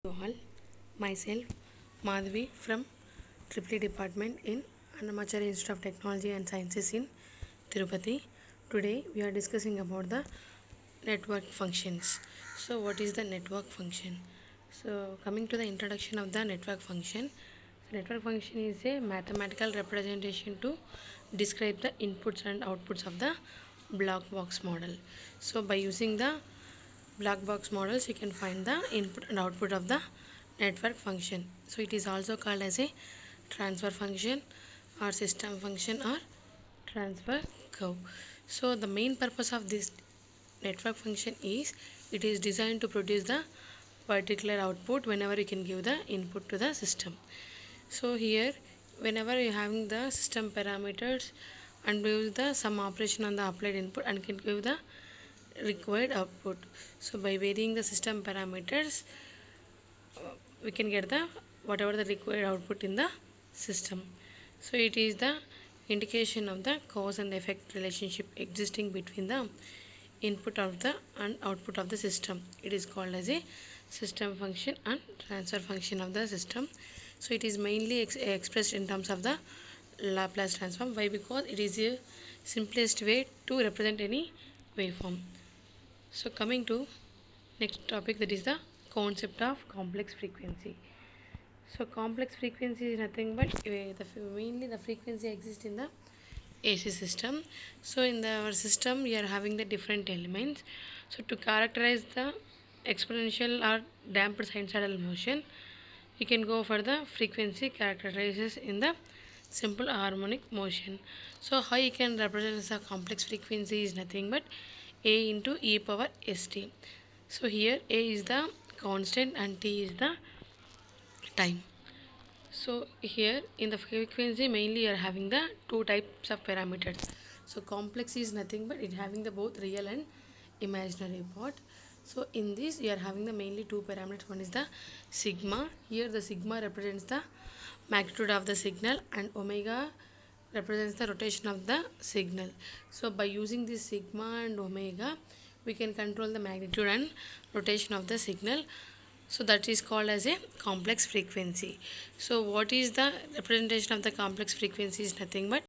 All, myself Madhavi from Triple Department in Annamachari Institute of Technology and Sciences in Tirupati. Today we are discussing about the network functions. So what is the network function? So coming to the introduction of the network function. Network function is a mathematical representation to describe the inputs and outputs of the black box model. So by using the black box models you can find the input and output of the network function. So it is also called as a transfer function or system function or transfer curve. So the main purpose of this network function is it is designed to produce the particular output whenever you can give the input to the system. So here whenever you having the system parameters and use the some operation on the applied input and can give the required output. So by varying the system parameters we can get the whatever the required output in the system. So it is the indication of the cause and effect relationship existing between the input of the and output of the system. It is called as a system function and transfer function of the system. So it is mainly expressed in terms of the Laplace transform. Why? Because it is a simplest way to represent any waveform. So coming to next topic, that is the concept of complex frequency. So complex frequency is nothing but mainly the frequency exists in the AC system. So in our system we are having the different elements. So to characterize the exponential or damped sinusoidal motion, you can go for the frequency characterizes in the simple harmonic motion. So how you can represent the complex frequency is nothing but a into e power st. So here a is the constant and t is the time. So here in the frequency mainly you are having the two types of parameters. So complex is nothing but it having the both real and imaginary part. So in this you are having the mainly two parameters. One is the sigma. Here the sigma represents the magnitude of the signal and omega represents the rotation of the signal. So by using this sigma and omega we can control the magnitude and rotation of the signal. So that is called as a complex frequency. So what is the representation of the complex frequency is nothing but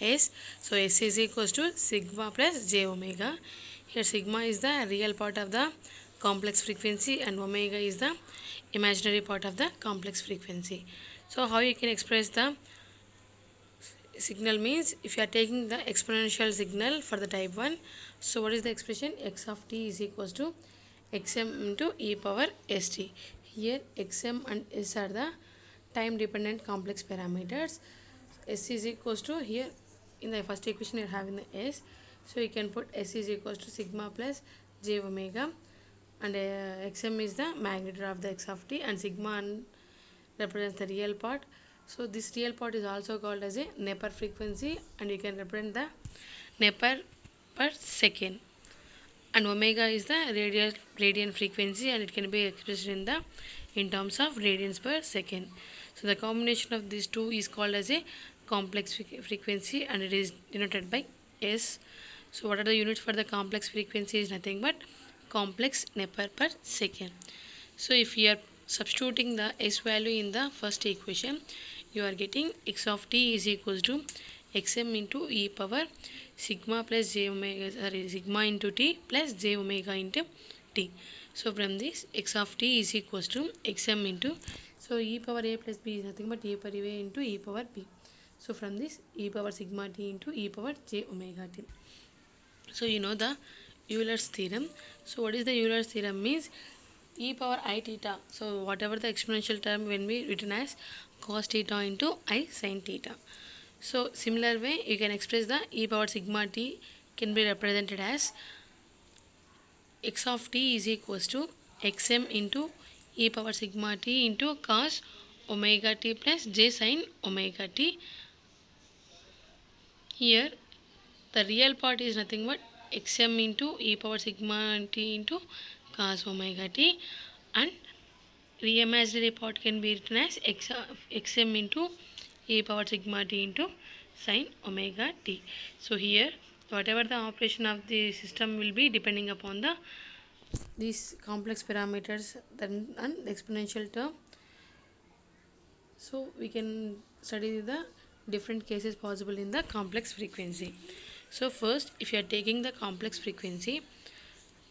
S. So S is equals to sigma plus j omega. Here sigma is the real part of the complex frequency and omega is the imaginary part of the complex frequency. So how you can express the signal means if you are taking the exponential signal for the type 1. So what is the expression? X of t is equals to xm into e power st. Here xm and s are the time dependent complex parameters. S is equals to, here in the first equation you are having the s, so you can put s is equals to sigma plus j omega and xm is the magnitude of the x of t and sigma represents the real part. So this real part is also called as a Nepper frequency and you can represent the Nepper per second. And omega is the radian frequency and it can be expressed in terms of radians per second. So the combination of these two is called as a complex frequency and it is denoted by S. So what are the units for the complex frequency is nothing but complex Nepper per second. So if you are substituting the S value in the first equation, you are getting x of t is equals to xm into e power sigma plus j omega, sigma into t plus j omega into t. So from this x of t is equals to xm into, so e power a plus b is nothing but a power a into e power b. So from this e power sigma t into e power j omega t. So you know the Euler's theorem. So what is the Euler's theorem means? E power I theta. So whatever the exponential term when we written as cos theta into I sin theta. So similar way you can express the e power sigma t can be represented as x of t is equals to xm into e power sigma t into cos omega t plus j sin omega t. Here the real part is nothing but xm into e power sigma t into cos omega t and imaginary part can be written as xm into e power sigma t into sin omega t. So here whatever the operation of the system will be depending upon the these complex parameters then and exponential term. So we can study the different cases possible in the complex frequency. So first, if you are taking the complex frequency,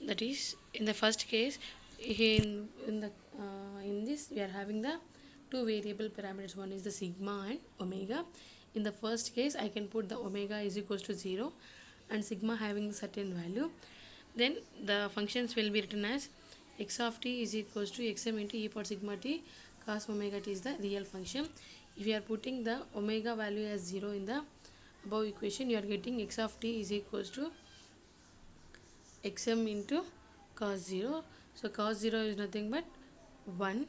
that is in the first case, in this we are having the two variable parameters. One is the sigma and omega. In the first case, I can put the omega is equals to 0 and sigma having certain value. Then the functions will be written as x of t is equals to xm into e power sigma t cos omega t is the real function. If you are putting the omega value as 0 in the above equation, you are getting x of t is equals to xm into cos 0. So cos 0 is nothing but 1.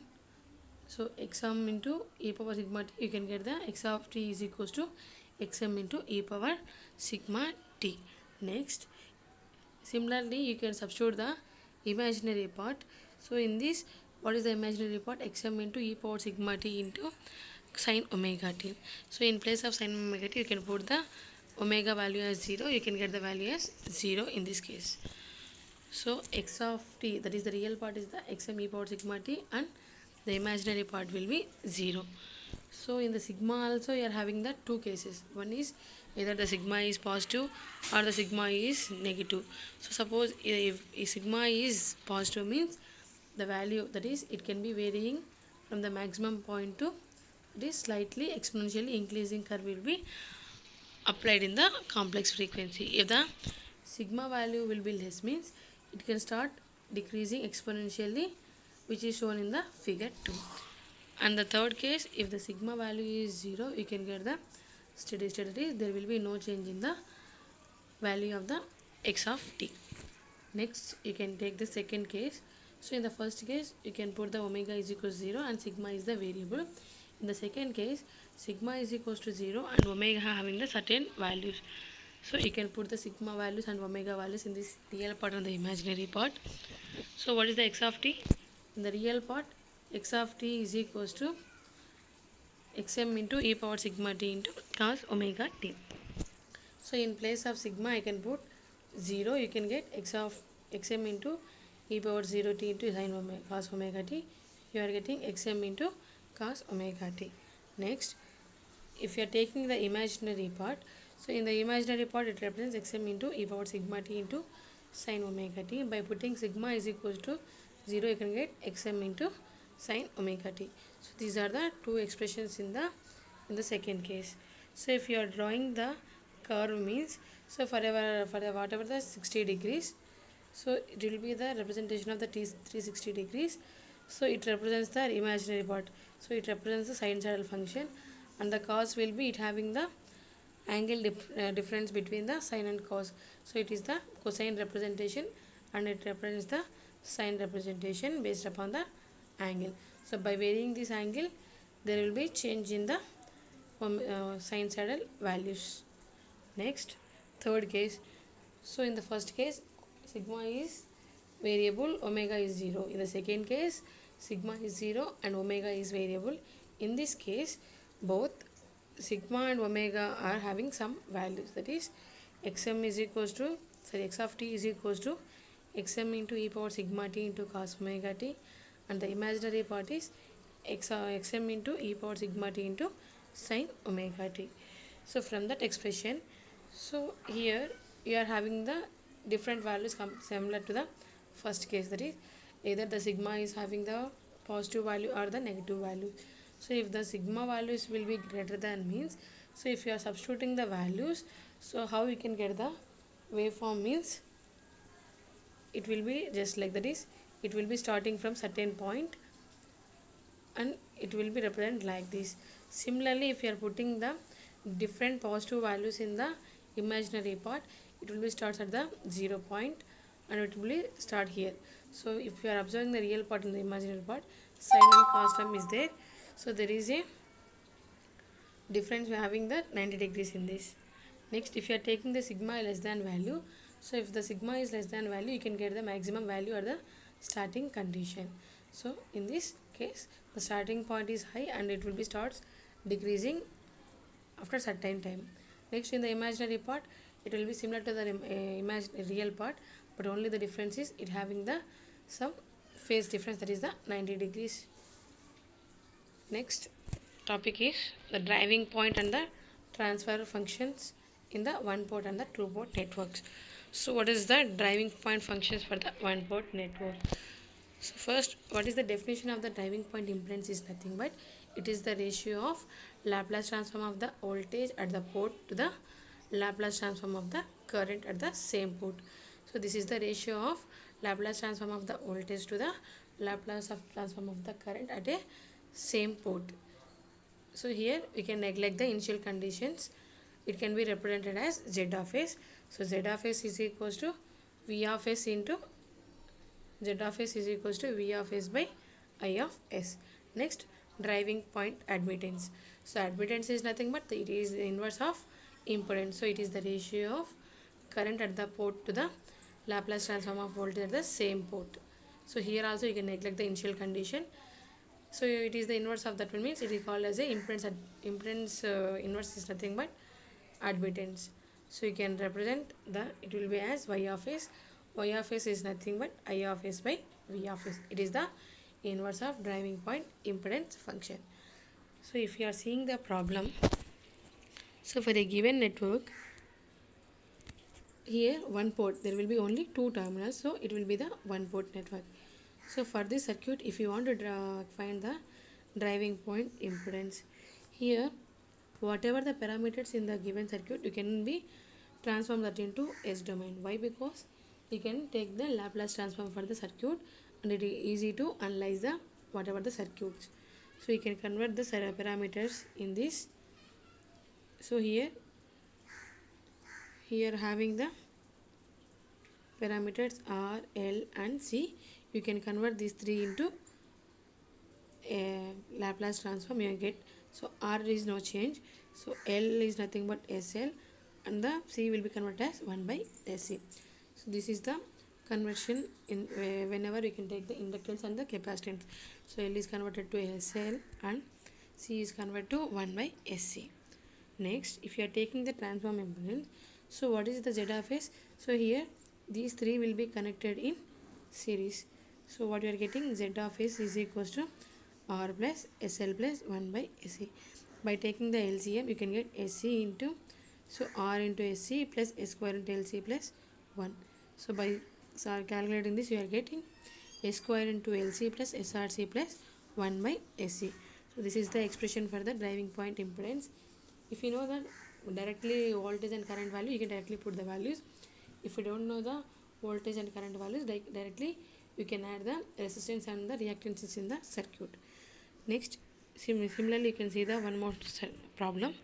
So xm into e power sigma t, you can get the x of t is equals to xm into e power sigma t. Next, similarly, you can substitute the imaginary part. So in this, what is the imaginary part? Xm into e power sigma t into sin omega t. So in place of sin omega t, you can put the omega value as 0. You can get the value as 0 in this case. So x of t, that is the real part, is the xm e power sigma t, and the imaginary part will be 0. So in the sigma also you are having the two cases. One is either the sigma is positive or the sigma is negative. So suppose if sigma is positive, means the value, that is it can be varying from the maximum point to this slightly exponentially increasing curve will be applied in the complex frequency. If the sigma value will be less, means it can start decreasing exponentially, which is shown in the figure 2. And the third case, if the sigma value is 0, you can get the steady state, there will be no change in the value of the x of t. Next, you can take the second case. So in the first case, you can put the omega is equals to 0 and sigma is the variable. In the second case, sigma is equals to 0 and omega having the certain values. So you can put the sigma values and omega values in this real part and the imaginary part. So what is the x of t? In the real part, x of t is equals to xm into e power sigma t into cos omega t. So in place of sigma, I can put 0. You can get x of xm into e power 0 t into sin omega cos omega t. You are getting xm into cos omega t. Next, if you are taking the imaginary part, so in the imaginary part it represents xm into e power sigma t into sin omega t. By putting sigma is equals to 0, you can get xm into sin omega t. So these are the two expressions in the second case. So if you are drawing the curve, means so for whatever the 60 degrees, so it will be the representation of the 360 degrees. So it represents the imaginary part. So it represents the sinusoidal function, and the cos will be it having the angle difference between the sine and cos. So it is the cosine representation and it represents the sine representation based upon the angle. So by varying this angle, there will be change in the sinusoidal values. Next, third case. So in the first case, sigma is variable, omega is 0. In the second case, sigma is 0 and omega is variable. In this case, both sigma and omega are having some values, that is xm is equals to x of t is equals to xm into e power sigma t into cos omega t, and the imaginary part is xm into e power sigma t into sin omega t. So from that expression, so here you are having the different values similar to the first case, that is either the sigma is having the positive value or the negative value. So if the sigma values will be greater than, means so if you are substituting the values, so how you can get the waveform, means it will be just like that, is it will be starting from certain point and it will be represented like this. Similarly, if you are putting the different positive values in the imaginary part, it will be starts at the 0 point and it will be start here. So if you are observing the real part in the imaginary part, sin and cos term is there, so there is a difference having the 90 degrees in this. Next, if you are taking the sigma less than value, so if the sigma is less than value, you can get the maximum value at the starting condition. So in this case, the starting point is high and it will be starts decreasing after certain time. Next, in the imaginary part, it will be similar to the real part, but only the difference is it having the some phase difference, that is the 90 degrees. Next topic is the driving point and the transfer functions in the one port and the two port networks. So what is the driving point functions for the one port network? So first, what is the definition of the driving point impedance is nothing but it is the ratio of Laplace transform of the voltage at the port to the Laplace transform of the current at the same port. So this is the ratio of Laplace transform of the voltage to the Laplace transform of the current at a same port. So here we can neglect the initial conditions. It can be represented as Z of S. So Z of S is equals to V of S into Z of S is equals to V of S by I of S. Next, driving point admittance. So admittance is nothing but it is the inverse of impedance. So it is the ratio of current at the port to the Laplace transform of voltage at the same port. So here also you can neglect the initial condition. So it is the inverse of that one, means it is called as a impedance. Impedance inverse is nothing but admittance. So you can represent the, it will be as Y of S. Y of S is nothing but I of S by V of S. It is the inverse of driving point impedance function. So if you are seeing the problem, so for a given network, here one port, there will be only two terminals, so it will be the one port network. So for this circuit, if you want to find the driving point impedance, here whatever the parameters in the given circuit, you can be transform that into S domain. Why? Because you can take the Laplace transform for the circuit and it is easy to analyze the whatever the circuits. So you can convert the parameters in this. So here having the parameters R, L and C, you can convert these three into a Laplace transform you get. So R is no change, so L is nothing but SL and the C will be converted as 1 by SC. So this is the conversion in whenever we can take the inductance and the capacitance. So L is converted to SL and C is converted to 1 by SC. Next, if you are taking the transform impedance, so what is the Z of S? So here these three will be connected in series. So what you are getting, Z of S is equals to R plus SL plus 1 by SC. By taking the LCM, you can get SC into, so R into SC plus S square into LC plus 1. So by calculating this, you are getting S square into LC plus SRC plus 1 by SC. So this is the expression for the driving point impedance. If you know that directly voltage and current value, you can directly put the values. If you don't know the voltage and current values, directly you can add the resistance and the reactances in the circuit. Next, similarly you can see the one more problem.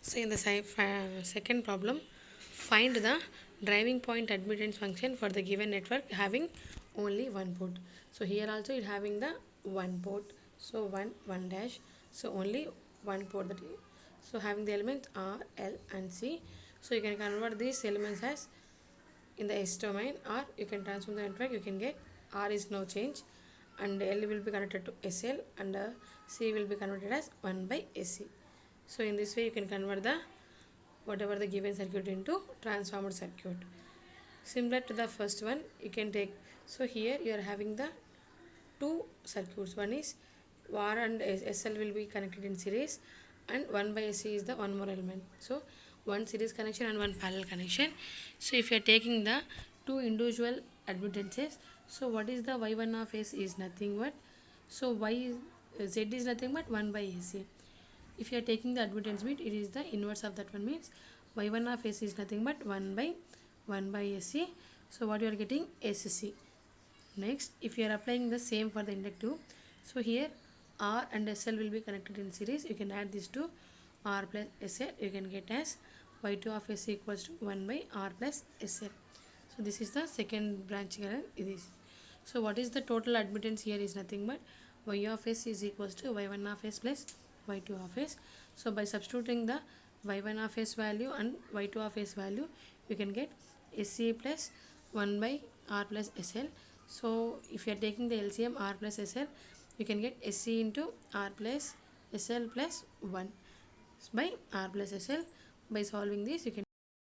So in the second problem, find the driving point admittance function for the given network having only one port. So here also it having the one port, so 1 dash, so only one port, that is, so having the elements R, L and C. So you can convert these elements as in the S domain, or you can transform the network. You can get R is no change and L will be connected to SL and C will be converted as 1 by SC. So in this way you can convert the whatever the given circuit into transformed circuit. Similar to the first one, you can take, so here you are having the two circuits. One is R and SL will be connected in series and 1 by SC is the one more element. So one series connection and one parallel connection. So if you are taking the two individual admittances, so what is the Y1 of S is nothing but, so Z is nothing but 1 by SC. If you are taking the admittance bit, it is the inverse of that one, means Y1 of S is nothing but 1 by SC. So what you are getting, SC. Next, if you are applying the same for the inductive, so here R and SL will be connected in series. You can add this to R plus SL. You can get as Y2 of S equals to 1 by R plus SL. So this is the second branch current. So what is the total admittance here is nothing but Y of S is equals to Y1 of S plus Y2 of S. So by substituting the Y1 of S value and Y2 of S value, you can get SC plus 1 by R plus SL. So if you are taking the LCM R plus SL, you can get SC into R plus SL plus 1 by R plus SL. By solving this, you can